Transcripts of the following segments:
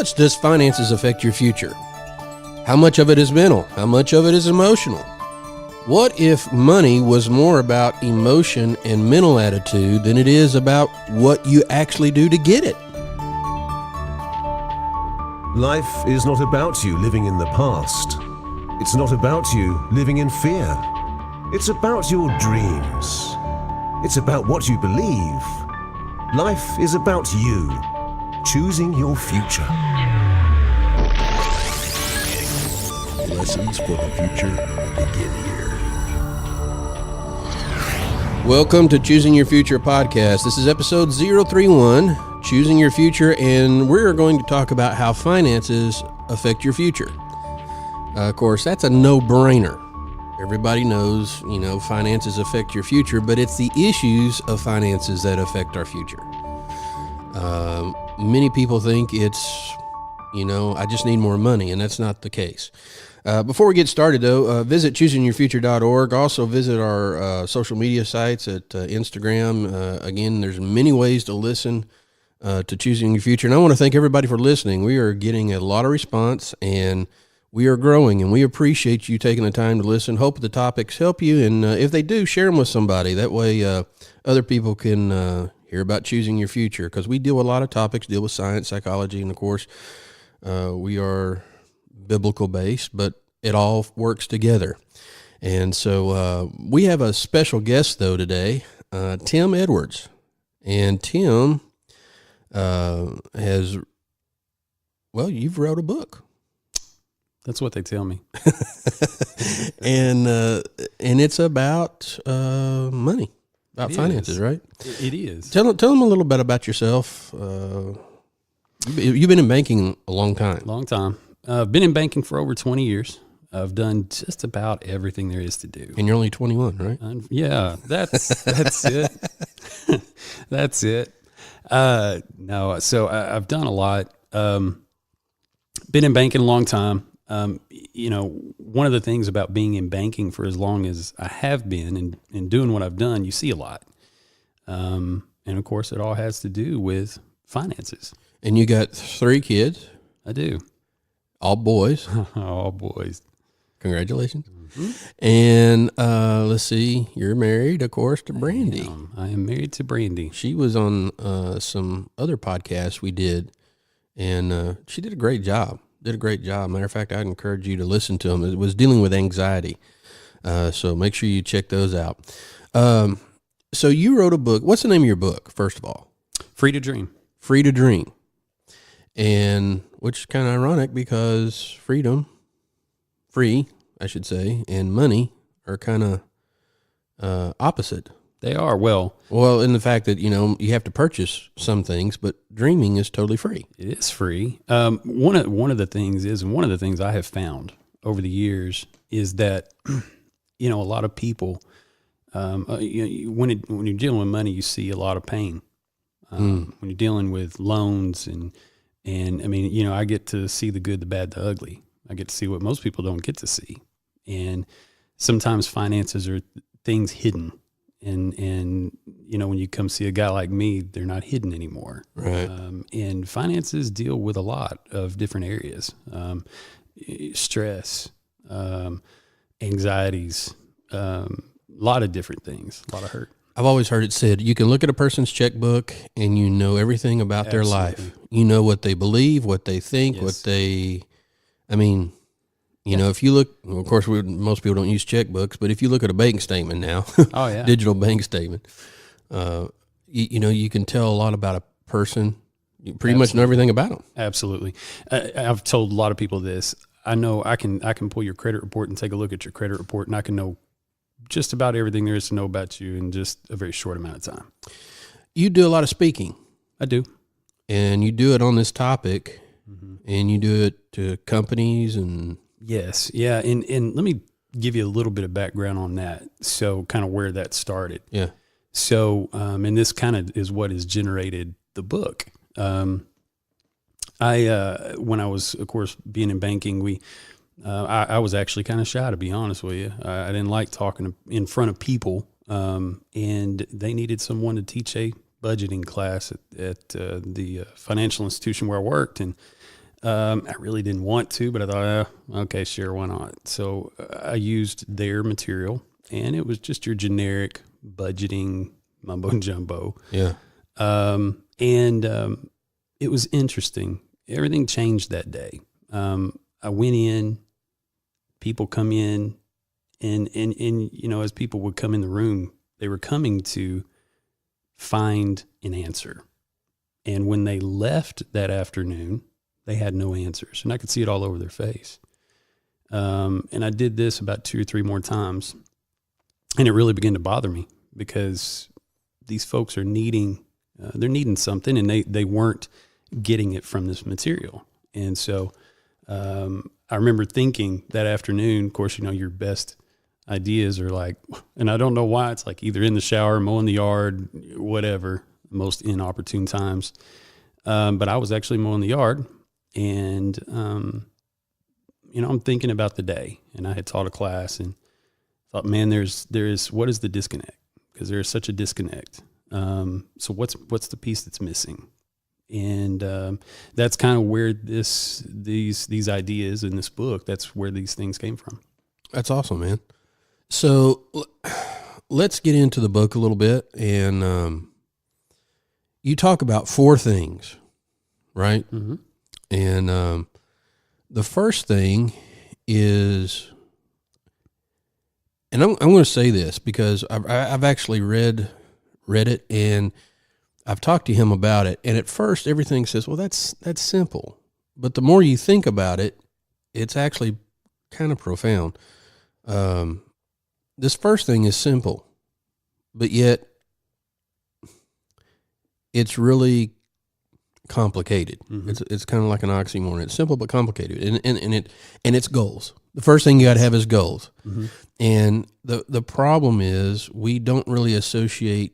much does finances affect your future? How much of it is mental? How much of it is emotional? What if money was more about emotion and mental attitude than it is about what you actually do to get it? Life is not about you living in the past. It's not about you living in fear. It's about your dreams. It's about what you believe. Life is about you choosing your future. Lessons for the future begin here. Welcome to Choosing Your Future podcast. This is episode 031, Choosing Your Future, and we're going to talk about how finances affect your future. Of course, that's a no-brainer. Everybody knows, finances affect your future, but it's the issues of finances that affect our future. Many people think it's, I just need more money, and that's not the case. Before we get started, though, visit choosingyourfuture.org. Also visit our social media sites at Instagram. Again, there's many ways to listen to Choosing Your Future, and I want to thank everybody for listening. We are getting a lot of response, and we are growing, and we appreciate you taking the time to listen. Hope the topics help you, and if they do, share them with somebody. That way other people can hear about choosing your future, because we deal with a lot of topics, deal with science, psychology, and of course, we are biblical based, but it all works together. And so we have a special guest, though, today, Tim Edwards. And Tim you've wrote a book. That's what they tell me. and it's about money, about finances, right? It is. Tell them a little bit about yourself. You've been in banking a long time. Long time. I've been in banking for over 20 years. I've done just about everything there is to do. And you're only 21, right? Yeah, that's it. That's it. So I've done a lot. Been in banking a long time. One of the things about being in banking for as long as I have been and doing what I've done, you see a lot. And of course, it all has to do with finances. And you got 3 kids. I do. All boys. All boys. Congratulations. Mm-hmm. And let's see, you're married, of course, to Brandy. I am married to Brandy. She was on some other podcasts we did, and she did a great job. Matter of fact, I'd encourage you to listen to them. It was dealing with anxiety. So make sure you check those out. So you wrote a book. What's the name of your book, first of all? Free to Dream. Free to Dream. And which is kind of ironic because free, I should say, and money are kind of opposite. They are. Well, in the fact that, you have to purchase some things, but dreaming is totally free. It is free. One of the things I have found over the years is that, a lot of people, when you're dealing with money, you see a lot of pain. When you're dealing with loans and I mean, I get to see the good, the bad, the ugly. I get to see what most people don't get to see. And sometimes finances are things hidden. And when you come see a guy like me, they're not hidden anymore. Right. And finances deal with a lot of different areas. Stress, anxieties, a lot of different things, a lot of hurt. I've always heard it said, you can look at a person's checkbook and you know everything about their life. You know what they believe, what they think, Yes. If you look, of course, most people don't use checkbooks, but if you look at a bank statement now, Oh yeah, digital bank statement, you can tell a lot about a person. You pretty much know everything about them. Absolutely. I've told a lot of people this. I know I can pull your credit report and take a look at your credit report, and I can know just about everything there is to know about you in just a very short amount of time. You do a lot of speaking. I do. And you do it on this topic, and you do it to companies and... Yes. Yeah. And let me give you a little bit of background on that. So kind of where that started. Yeah. So, and this kind of is what has generated the book. When I was, of course, being in banking, I was actually kind of shy, to be honest with you. I didn't like talking in front of people, and they needed someone to teach a budgeting class at the financial institution where I worked. And I really didn't want to, but I thought, okay, sure, why not? So I used their material, and it was just your generic budgeting mumbo jumbo. Yeah. It was interesting. Everything changed that day. I went in, people come in, and as people would come in the room, they were coming to find an answer. And when they left that afternoon, they had no answers, and I could see it all over their face. And I did this about 2 or 3 more times, and it really began to bother me because these folks are needing something, and they weren't getting it from this material. And so I remember thinking that afternoon, of course, your best ideas are like, and I don't know why, it's like either in the shower, mowing the yard, whatever, most inopportune times. But I was actually mowing the yard, and, I'm thinking about the day, and I had taught a class and thought, man, what is the disconnect? Because there is such a disconnect. So what's the piece that's missing? And that's kind of where these ideas in this book, that's where these things came from. That's awesome, man. So let's get into the book a little bit. And you talk about 4 things, right? Mm-hmm. And the first thing is, and I'm going to say this because I've actually read it, and I've talked to him about it. And at first everything says, well, that's simple. But the more you think about it, it's actually kind of profound. This first thing is simple, but yet it's really complicated. Mm-hmm. It's kind of like an oxymoron. It's simple but complicated, and it's goals. The first thing you got to have is goals. Mm-hmm. And the problem is we don't really associate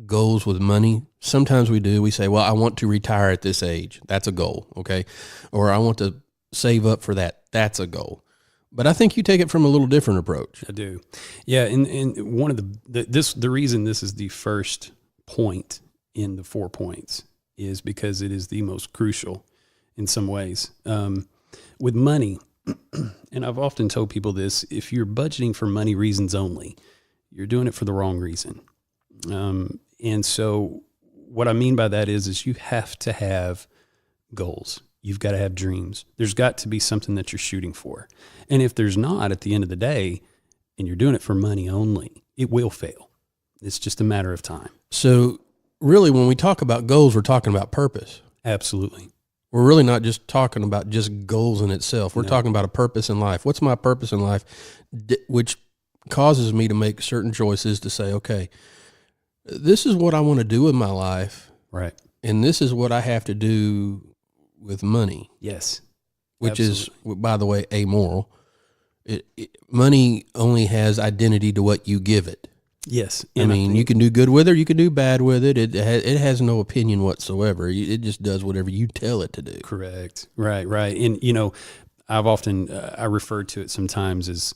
goals with money. Sometimes we do. We say, well, I want to retire at this age. That's a goal. Okay. Or I want to save up for that. That's a goal. But I think you take it from a little different approach. I do. Yeah. And one of the reason this is the first point in the 4 points is because it is the most crucial in some ways. With money, and I've often told people this, if you're budgeting for money reasons only, you're doing it for the wrong reason. And so what I mean by that is you have to have goals. You've got to have dreams. There's got to be something that you're shooting for. And if there's not, at the end of the day, and you're doing it for money only, it will fail. It's just a matter of time. So really, when we talk about goals, we're talking about purpose. Absolutely. We're really not just talking about just goals in itself. We're talking about a purpose in life. What's my purpose in life? Which causes me to make certain choices to say, okay, this is what I want to do with my life. Right. And this is what I have to do with money. Yes. Which is, by the way, amoral. Money only has identity to what you give it. Yes. I mean, you can do good with it, or you can do bad with it. It has no opinion whatsoever. It just does whatever you tell it to do. Correct. Right. And, I've often, I refer to it sometimes as,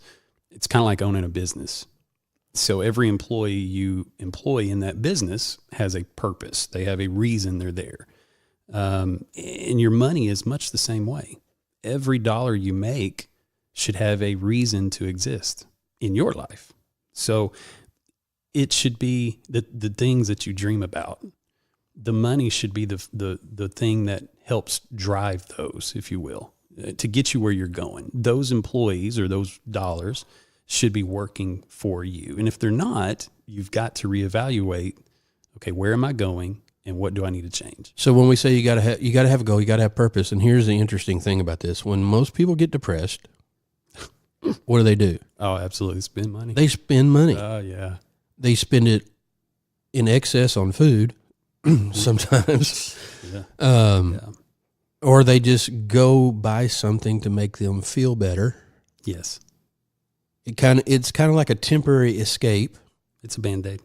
it's kind of like owning a business. So every employee you employ in that business has a purpose. They have a reason they're there. And your money is much the same way. Every dollar you make should have a reason to exist in your life. So it should be the things that you dream about. The money should be the thing that helps drive those, if you will, to get you where you're going. Those employees or those dollars should be working for you. And if they're not, you've got to reevaluate, okay, where am I going and what do I need to change? So when we say you got to have a goal, you got to have purpose. And here's the interesting thing about this. When most people get depressed, what do? Oh, absolutely. Spend money. They spend money. Oh, yeah. They spend it in excess on food sometimes. Yeah. Or they just go buy something to make them feel better. Yes. It's kind of like a temporary escape. It's a Band-Aid.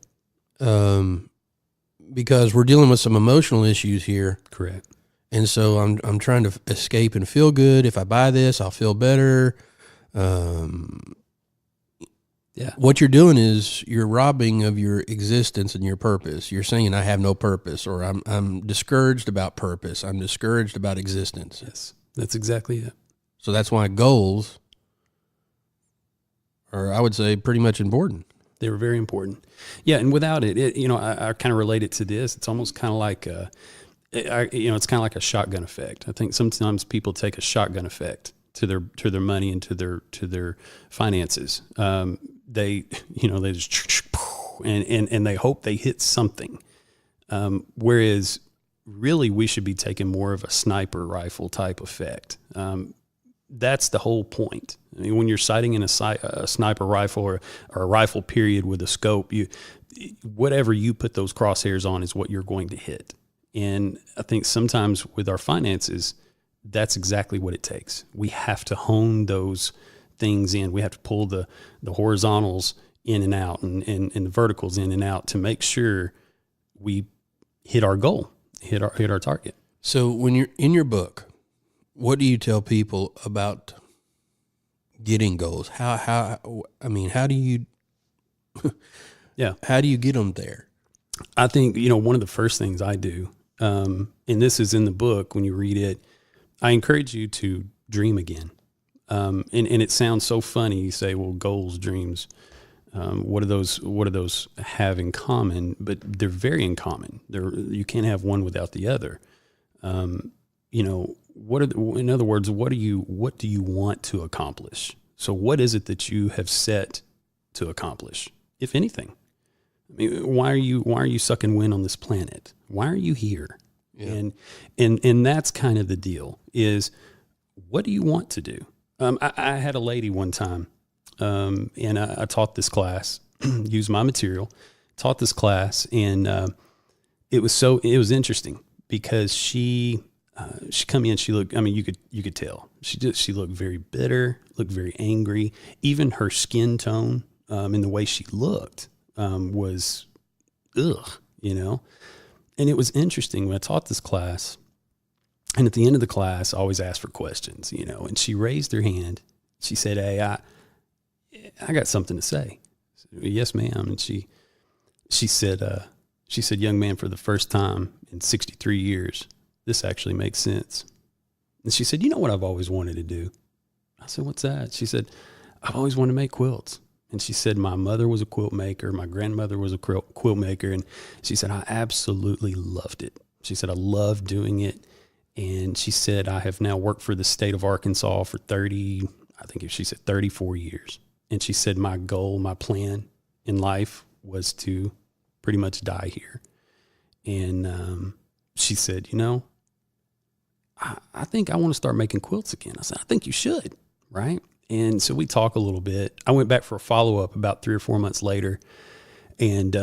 Because we're dealing with some emotional issues here. Correct. And so I'm trying to escape and feel good. If I buy this, I'll feel better. Yeah. What you're doing is you're robbing of your existence and your purpose. You're saying I have no purpose, or I'm discouraged about purpose. I'm discouraged about existence. Yes, that's exactly it. So that's why goals are, I would say, pretty much important. They were very important. Yeah, and without it, I kind of relate it to this. It's almost kind of like it's kind of like a shotgun effect. I think sometimes people take a shotgun effect to their money and to their finances. They just and they hope they hit something. Whereas really we should be taking more of a sniper rifle type effect. That's the whole point. I mean, when you're sighting in a sniper rifle or a rifle period with a scope, whatever you put those crosshairs on is what you're going to hit. And I think sometimes with our finances, that's exactly what it takes. We have to hone those things in. We have to pull the horizontals in and out and the verticals in and out to make sure we hit our goal, hit our target. So when you're in your book, what do you tell people about getting goals? How do you how do you get them there? I think, one of the first things I do, and this is in the book when you read it, I encourage you to dream again. And it sounds so funny. You say, well, goals, dreams, what do those have in common? But they're very in common. You can't have one without the other. In other words, what do you want to accomplish? So what is it that you have set to accomplish, if anything? I mean, why are you sucking wind on this planet? Why are you here? Yeah. And that's kind of the deal is, what do you want to do? I had a lady one time, and I taught this class, used my material, taught this class, and it was interesting because she come in, she looked, I mean, you could tell she looked very bitter, looked very angry. Even her skin tone, and the way she looked, was and it was interesting when I taught this class, and at the end of the class, I always asked for questions, and she raised her hand. She said, "Hey, I got something to say." I said, "Yes, ma'am." And she said, "Young man, for the first time in 63 years, this actually makes sense." And she said, "You know what I've always wanted to do?" I said, "What's that?" She said, "I've always wanted to make quilts." And she said, "My mother was a quilt maker. My grandmother was a quilt maker." And she said, "I absolutely loved it." She said, "I loved doing it." And she said, "I have now worked for the state of Arkansas for 34 years. And she said, my goal, my plan in life was to pretty much die here." And she said, I think I want to start making quilts again. I said, "I think you should." Right. And so we talk a little bit. I went back for a follow-up about 3 or 4 months later and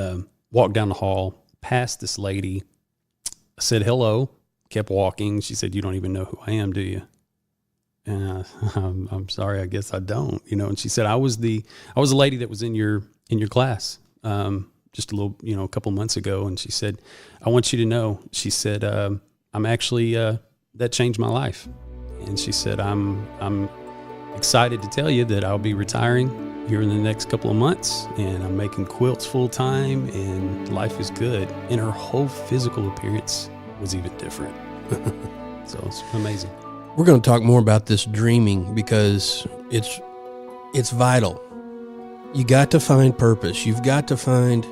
walked down the hall, passed this lady. I said, "Hello," kept walking. She said, "You don't even know who I am, do you?" And I'm sorry, I guess I don't, And she said, I was the lady that was in your class just a couple months ago. And she said, "I want you to know," she said, "I'm actually, that changed my life." And she said, I'm excited to tell you that I'll be retiring here in the next couple of months, and I'm making quilts full time, and life is good." And her whole physical appearance was even different. So it's amazing. We're going to talk more about this dreaming because it's vital. You got to find purpose. You've got to find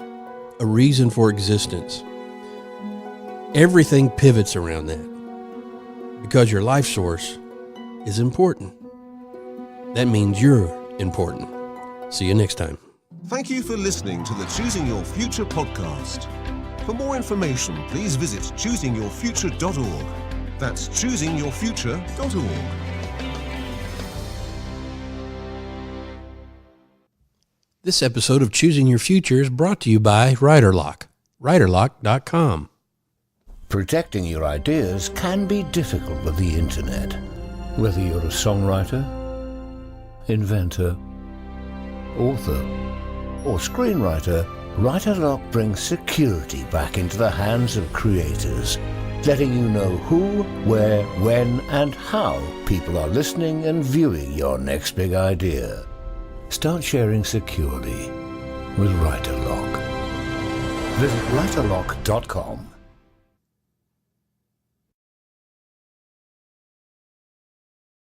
a reason for existence. Everything pivots around that because your life source is important. That means you're important. See you next time. Thank you for listening to the Choosing Your Future podcast. For more information, please visit choosingyourfuture.org. That's choosingyourfuture.org. This episode of Choosing Your Future is brought to you by WriterLock. WriterLock.com. Protecting your ideas can be difficult with the internet. Whether you're a songwriter, inventor, author, or screenwriter, WriterLock brings security back into the hands of creators, letting you know who, where, when, and how people are listening and viewing your next big idea. Start sharing securely with WriterLock. Visit WriterLock.com.